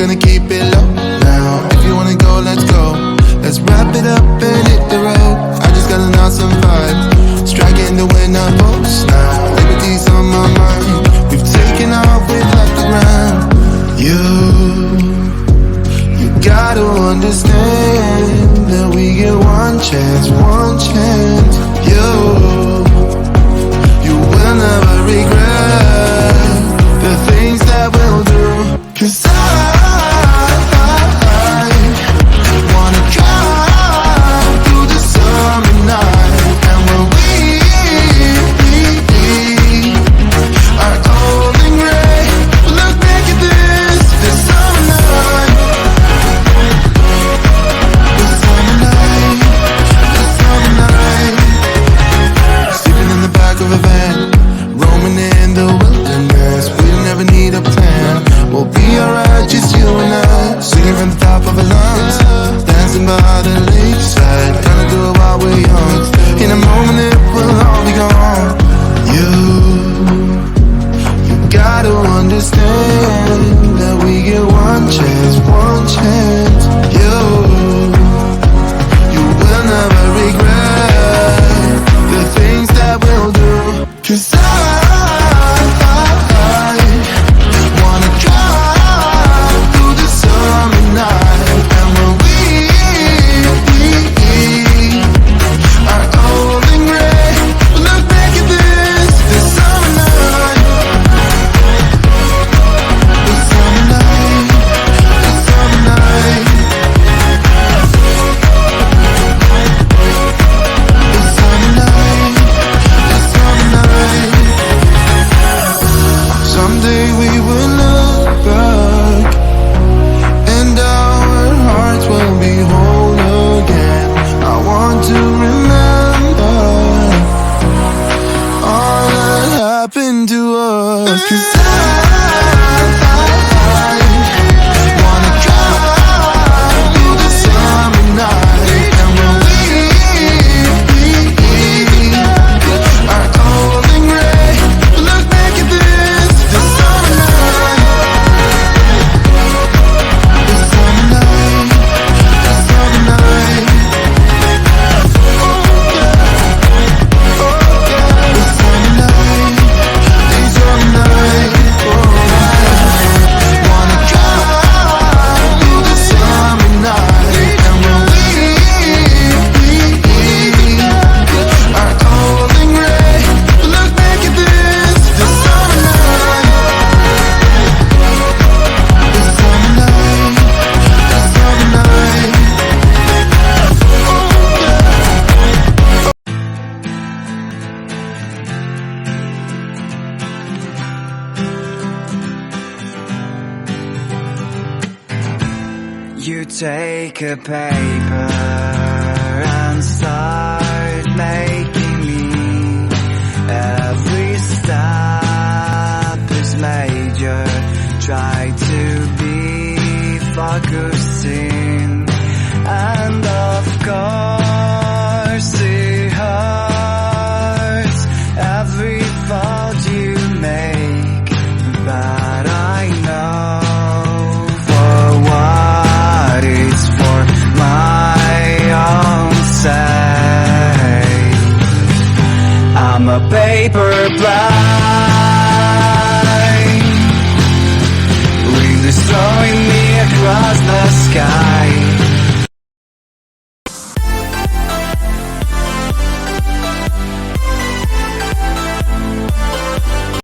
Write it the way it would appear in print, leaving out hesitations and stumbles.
gonna keep it low now. If you wanna go, let's go. Let's wrap it up and hit the road. I just got an awesome vibe, striking the winner post now. Liberty's on my mind. We've taken off, we've left the ground. You gotta understand that we get one chance, one chance. You will never regret the things that we'll do. 'Cause I wanna drive through the summer night. And when we are old and gray, look back at this summer night. The summer night, the summer night. Sleeping in the back of a van, roaming in the wilderness. We never need a plan, we'll be alright, just you and I. Singing from the top of our lungs, dancing by the lakeside. Gonna do it while we're young. In a moment it will all be gone. You gotta understand that we get one chance, one chance. You will never regret the things that we'll do. 'Cause I wanna drive through the summer night. And when we are old and gray, look back at this summer night. The summer night, the summer night. The summer night, the summer night. Someday we will look back and our hearts will be whole again. I want to remember all that happened to us. 'Cause I wanna drive through the summer night. And when we are old and gray, look back at the summer night. The summer night, the summer night. Oh yeah, the summer night, the summer night. Wanna drive through the summer night. And when we are old and gray, look back at the summer night. The summer night, the summer night. Oh yeah. You take a paper and start making me. Every step is major. Try to be focusing, and of course it hurts every thought you make. But I know for what it's for my own sake. I'm a paper plane, wind is throwing me across the sky.